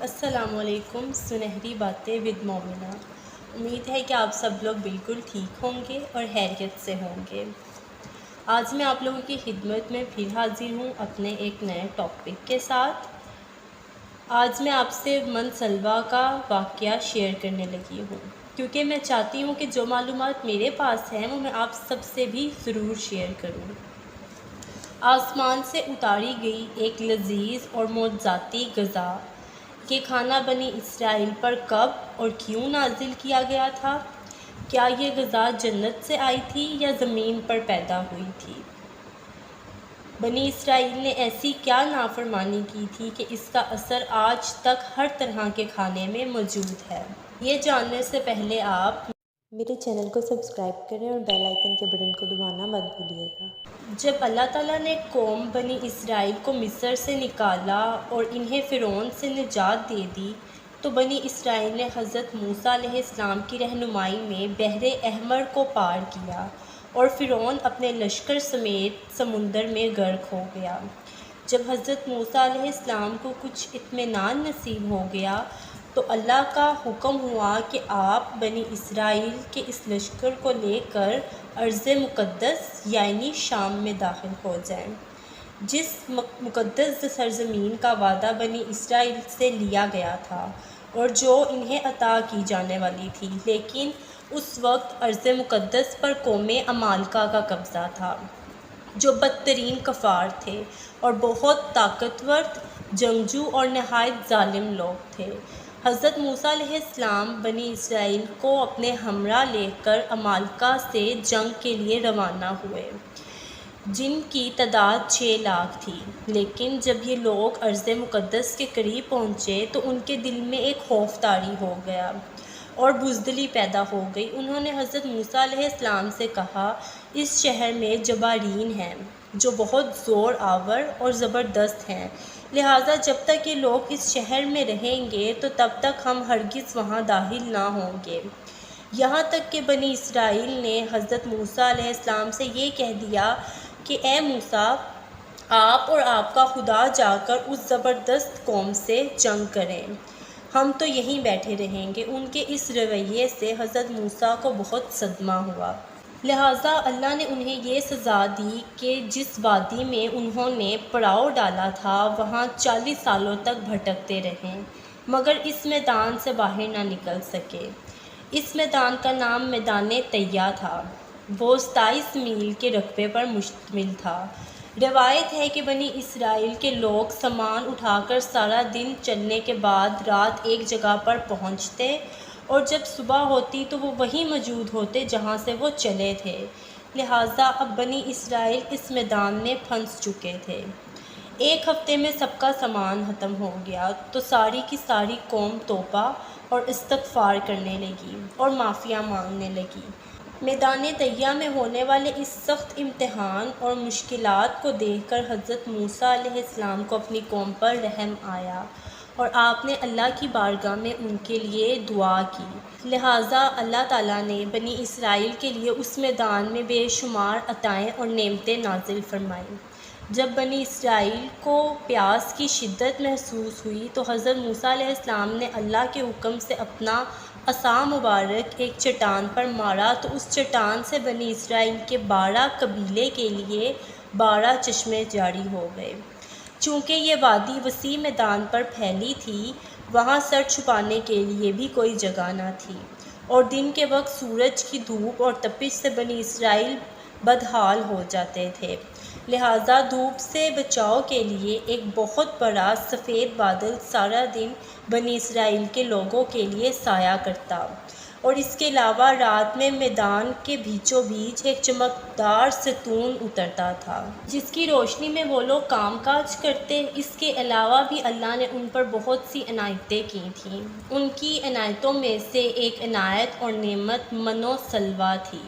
السلام علیکم، سنہری باتیں ود مومنہ۔ امید ہے کہ آپ سب لوگ بالکل ٹھیک ہوں گے اور خیریت سے ہوں گے۔ آج میں آپ لوگوں کی خدمت میں پھر حاضر ہوں اپنے ایک نئے ٹاپک کے ساتھ۔ آج میں آپ سے منصلوہ کا واقعہ شیئر کرنے لگی ہوں، کیونکہ میں چاہتی ہوں کہ جو معلومات میرے پاس ہیں وہ میں آپ سب سے بھی ضرور شیئر کروں۔ آسمان سے اتاری گئی ایک لذیذ اور معجزاتی غذا، یہ کھانا بنی اسرائیل پر کب اور کیوں نازل کیا گیا تھا؟ کیا یہ غذا جنت سے آئی تھی یا زمین پر پیدا ہوئی تھی؟ بنی اسرائیل نے ایسی کیا نافرمانی کی تھی کہ اس کا اثر آج تک ہر طرح کے کھانے میں موجود ہے؟ یہ جاننے سے پہلے آپ میرے چینل کو سبسکرائب کریں اور بیل آئیکن کے بٹن کو دبانا مت بھولیے گا۔ جب اللہ تعالیٰ نے قوم بنی اسرائیل کو مصر سے نکالا اور انہیں فرعون سے نجات دے دی، تو بنی اسرائیل نے حضرت موسیٰ علیہ السلام کی رہنمائی میں بحر احمر کو پار کیا اور فرعون اپنے لشکر سمیت سمندر میں غرق ہو گیا۔ جب حضرت موسیٰ علیہ السلام کو کچھ اطمینان نصیب ہو گیا تو اللہ کا حکم ہوا کہ آپ بنی اسرائیل کے اس لشکر کو لے کر ارض مقدس یعنی شام میں داخل ہو جائیں، جس مقدس سرزمین کا وعدہ بنی اسرائیل سے لیا گیا تھا اور جو انہیں عطا کی جانے والی تھی۔ لیکن اس وقت ارض مقدس پر قوم عمالقہ کا قبضہ تھا، جو بدترین کفار تھے اور بہت طاقتور، جنگجو اور نہایت ظالم لوگ تھے۔ حضرت موسیٰ علیہ السلام بنی اسرائیل کو اپنے ہمراہ لے کر عمالقہ سے جنگ کے لیے روانہ ہوئے، جن کی تعداد 6 لاکھ تھی۔ لیکن جب یہ لوگ ارض مقدس کے قریب پہنچے تو ان کے دل میں ایک خوف طاری ہو گیا اور بزدلی پیدا ہو گئی۔ انہوں نے حضرت موسیٰ علیہ السلام سے کہا، اس شہر میں جبارین ہیں جو بہت زور آور اور زبردست ہیں، لہٰذا جب تک یہ لوگ اس شہر میں رہیں گے تو تب تک ہم ہرگز وہاں داخل نہ ہوں گے۔ یہاں تک کہ بنی اسرائیل نے حضرت موسیٰ علیہ السلام سے یہ کہہ دیا کہ اے موسیٰ، آپ اور آپ کا خدا جا کر اس زبردست قوم سے جنگ کریں، ہم تو یہیں بیٹھے رہیں گے۔ ان کے اس رویے سے حضرت موسیٰ کو بہت صدمہ ہوا، لہٰذا اللہ نے انہیں یہ سزا دی کہ جس وادی میں انہوں نے پڑاؤ ڈالا تھا وہاں 40 سالوں تک بھٹکتے رہیں مگر اس میدان سے باہر نہ نکل سکے۔ اس میدان کا نام میدان طیہ تھا، وہ 27 میل کے رقبے پر مشتمل تھا۔ روایت ہے کہ بنی اسرائیل کے لوگ سامان اٹھا کر سارا دن چلنے کے بعد رات ایک جگہ پر پہنچتے اور جب صبح ہوتی تو وہ وہیں موجود ہوتے جہاں سے وہ چلے تھے، لہٰذا اب بنی اسرائیل اس میدان میں پھنس چکے تھے۔ ایک ہفتے میں سب کا سامان ختم ہو گیا تو ساری کی ساری قوم توبہ اور استغفار کرنے لگی اور معافیاں مانگنے لگی۔ میدان طیہ میں ہونے والے اس سخت امتحان اور مشکلات کو دیکھ کر حضرت موسیٰ علیہ السلام کو اپنی قوم پر رحم آیا اور آپ نے اللہ کی بارگاہ میں ان کے لیے دعا کی، لہٰذا اللہ تعالیٰ نے بنی اسرائیل کے لیے اس میدان میں بے شمار عطائیں اور نعمتیں نازل فرمائیں۔ جب بنی اسرائیل کو پیاس کی شدت محسوس ہوئی تو حضرت موسیٰ علیہ السلام نے اللہ کے حکم سے اپنا عصا مبارک ایک چٹان پر مارا تو اس چٹان سے بنی اسرائیل کے 12 قبیلے کے لیے 12 چشمے جاری ہو گئے۔ چونکہ یہ وادی وسیع میدان پر پھیلی تھی، وہاں سر چھپانے کے لیے بھی کوئی جگہ نہ تھی اور دن کے وقت سورج کی دھوپ اور تپش سے بنی اسرائیل بدحال ہو جاتے تھے، لہٰذا دھوپ سے بچاؤ کے لیے ایک بہت بڑا سفید بادل سارا دن بنی اسرائیل کے لوگوں کے لیے سایہ کرتا اور اس کے علاوہ رات میں میدان کے بیچوں بیچ ایک چمکدار ستون اترتا تھا جس کی روشنی میں وہ لوگ کام کاج کرتے۔ اس کے علاوہ بھی اللہ نے ان پر بہت سی عنایتیں کی تھیں۔ ان کی عنایتوں میں سے ایک عنایت اور نعمت من و سلویٰ تھی۔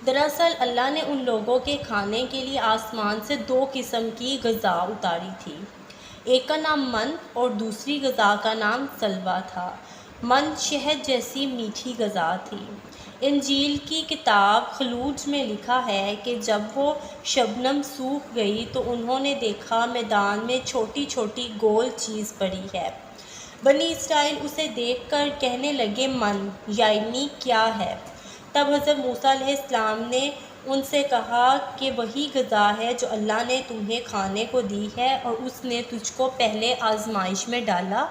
دراصل اللہ نے ان لوگوں کے کھانے کے لیے آسمان سے 2 قسم کی غذا اتاری تھی، ایک کا نام من اور دوسری غذا کا نام سلویٰ تھا۔ من شہد جیسی میٹھی غذا تھی۔ انجیل کی کتاب خلوج میں لکھا ہے کہ جب وہ شبنم سوکھ گئی تو انہوں نے دیکھا میدان میں چھوٹی چھوٹی گول چیز پڑی ہے بنی اسرائیل اسے دیکھ کر کہنے لگے من یعنی کیا ہے؟ تب حضرت موسیٰ علیہ السلام نے ان سے کہا کہ وہی غذا ہے جو اللہ نے تمہیں کھانے کو دی ہے، اور اس نے تجھ کو پہلے آزمائش میں ڈالا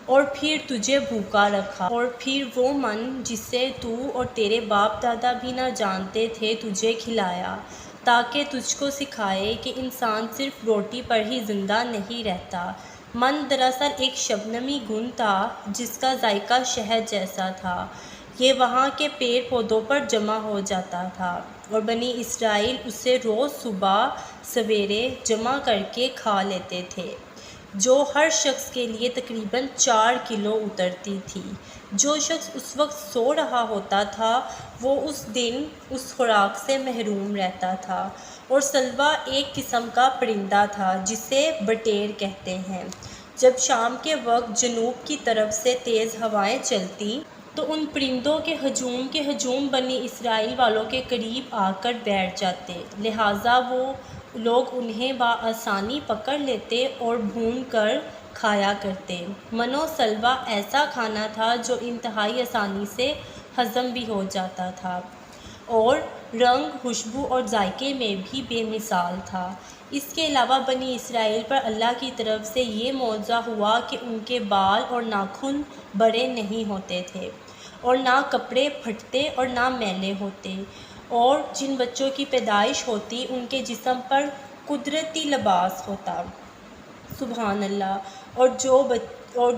اور پھر تجھے بھوکا رکھا، اور پھر وہ من جسے تو اور تیرے باپ دادا بھی نہ جانتے تھے تجھے کھلایا، تاکہ تجھ کو سکھائے کہ انسان صرف روٹی پر ہی زندہ نہیں رہتا۔ من دراصل ایک شبنمی گل تھا جس کا ذائقہ شہد جیسا تھا۔ یہ وہاں کے پیڑ پودوں پر جمع ہو جاتا تھا اور بنی اسرائیل اسے روز صبح سویرے جمع کر کے کھا لیتے تھے، جو ہر شخص کے لیے تقریباً 4 کلو اترتی تھی۔ جو شخص اس وقت سو رہا ہوتا تھا وہ اس دن اس خوراک سے محروم رہتا تھا۔ اور سلوا ایک قسم کا پرندہ تھا جسے بٹیر کہتے ہیں۔ جب شام کے وقت جنوب کی طرف سے تیز ہوائیں چلتی تو ان پرندوں کے ہجوم بنی اسرائیل والوں کے قریب آ کر بیٹھ جاتے، لہٰذا وہ لوگ انہیں بآسانی پکڑ لیتے اور بھون کر کھایا کرتے۔ من و سلوا ایسا کھانا تھا جو انتہائی آسانی سے ہضم بھی ہو جاتا تھا اور رنگ، خوشبو اور ذائقے میں بھی بے مثال تھا۔ اس کے علاوہ بنی اسرائیل پر اللہ کی طرف سے یہ معجزہ ہوا کہ ان کے بال اور ناخن بڑے نہیں ہوتے تھے، اور نہ کپڑے پھٹتے اور نہ میلے ہوتے، اور جن بچوں کی پیدائش ہوتی ان کے جسم پر قدرتی لباس ہوتا۔ سبحان اللہ۔ اور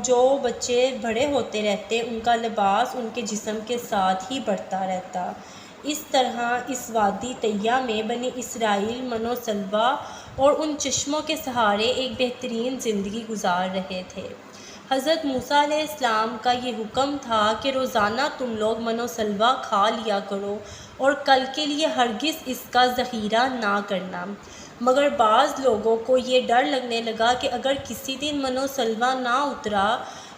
جو بچے بڑے ہوتے رہتے ان کا لباس ان کے جسم کے ساتھ ہی بڑھتا رہتا۔ اس طرح اس وادی طیہ میں بنی اسرائیل من و سلوا اور ان چشموں کے سہارے ایک بہترین زندگی گزار رہے تھے۔ حضرت موسیٰ علیہ السلام کا یہ حکم تھا کہ روزانہ تم لوگ من و سلوا کھا لیا کرو اور کل کے لیے ہرگز اس کا ذخیرہ نہ کرنا۔ مگر بعض لوگوں کو یہ ڈر لگنے لگا کہ اگر کسی دن من و سلوا نہ اترا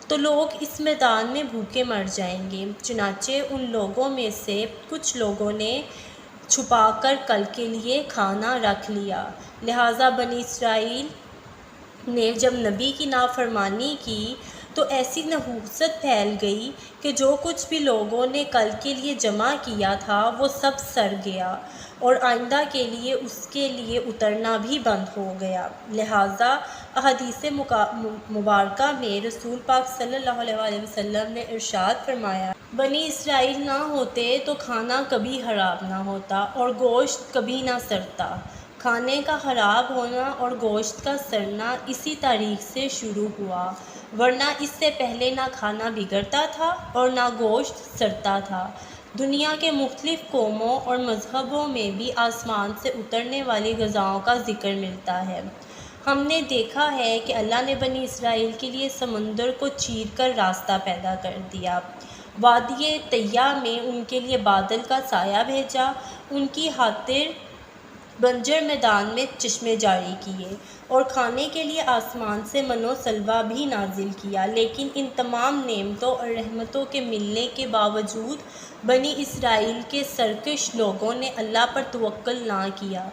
تو لوگ اس میدان میں بھوکے مر جائیں گے۔ چنانچہ ان لوگوں میں سے کچھ لوگوں نے چھپا کر کل کے لیے کھانا رکھ لیا۔ لہٰذا بنی اسرائیل نے جب نبی کی نافرمانی کی تو ایسی نحوست پھیل گئی کہ جو کچھ بھی لوگوں نے کل کے لیے جمع کیا تھا وہ سب سڑ گیا اور آئندہ کے لیے اس کے لیے اترنا بھی بند ہو گیا۔ لہٰذا احادیث مبارکہ میں رسول پاک صلی اللہ علیہ وسلم نے ارشاد فرمایا، بنی اسرائیل نہ ہوتے تو کھانا کبھی خراب نہ ہوتا اور گوشت کبھی نہ سڑتا۔ کھانے کا خراب ہونا اور گوشت کا سڑنا اسی تاریخ سے شروع ہوا، ورنہ اس سے پہلے نہ کھانا بگڑتا تھا اور نہ گوشت سڑتا تھا۔ دنیا کے مختلف قوموں اور مذہبوں میں بھی آسمان سے اترنے والی غذاؤں کا ذکر ملتا ہے۔ ہم نے دیکھا ہے کہ اللہ نے بنی اسرائیل کے لیے سمندر کو چیر کر راستہ پیدا کر دیا، وادی طیہ میں ان کے لیے بادل کا سایہ بھیجا، ان کی خاطر بنجر میدان میں چشمے جاری کیے، اور کھانے کے لیے آسمان سے من و سلوا بھی نازل کیا۔ لیکن ان تمام نعمتوں اور رحمتوں کے ملنے کے باوجود بنی اسرائیل کے سرکش لوگوں نے اللہ پر توکل نہ کیا۔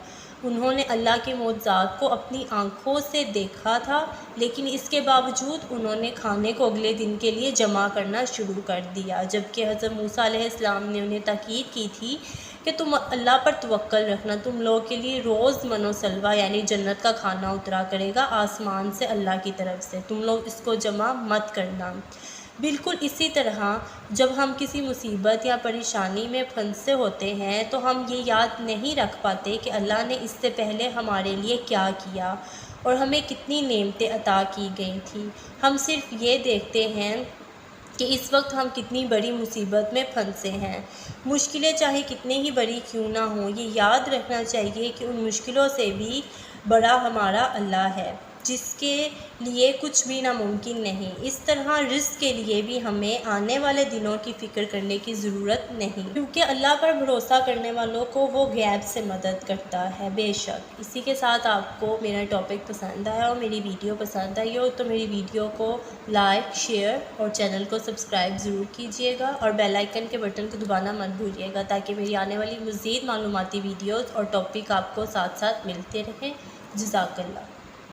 انہوں نے اللہ کے معجزات کو اپنی آنکھوں سے دیکھا تھا، لیکن اس کے باوجود انہوں نے کھانے کو اگلے دن کے لیے جمع کرنا شروع کر دیا، جبکہ حضرت موسیٰ علیہ السلام نے انہیں تاکید کی تھی کہ تم اللہ پر توکل رکھنا، تم لوگوں کے لیے روز من و سلوا یعنی جنت کا کھانا اترا کرے گا آسمان سے اللہ کی طرف سے، تم لوگ اس کو جمع مت کرنا۔ بالکل اسی طرح جب ہم کسی مصیبت یا پریشانی میں پھنسے ہوتے ہیں تو ہم یہ یاد نہیں رکھ پاتے کہ اللہ نے اس سے پہلے ہمارے لیے کیا کیا اور ہمیں کتنی نعمتیں عطا کی گئی تھیں۔ ہم صرف یہ دیکھتے ہیں کہ اس وقت ہم کتنی بڑی مصیبت میں پھنسے ہیں۔ مشکلیں چاہے کتنی ہی بڑی کیوں نہ ہوں، یہ یاد رکھنا چاہیے کہ ان مشکلوں سے بھی بڑا ہمارا اللہ ہے، جس کے لیے کچھ بھی ناممکن نہیں۔ اس طرح رزق کے لیے بھی ہمیں آنے والے دنوں کی فکر کرنے کی ضرورت نہیں، کیونکہ اللہ پر بھروسہ کرنے والوں کو وہ غیب سے مدد کرتا ہے۔ بے شک اسی کے ساتھ آپ کو میرا ٹاپک پسند آیا اور میری ویڈیو پسند آئی ہو تو میری ویڈیو کو لائک، شیئر اور چینل کو سبسکرائب ضرور کیجیے گا، اور بیل آئیکن کے بٹن کو دبانا مت بھولیے گا تاکہ میری آنے والی مزید معلوماتی ویڈیوز اور ٹاپک آپ کو ساتھ ساتھ ملتے رہیں۔ جزاک اللہ۔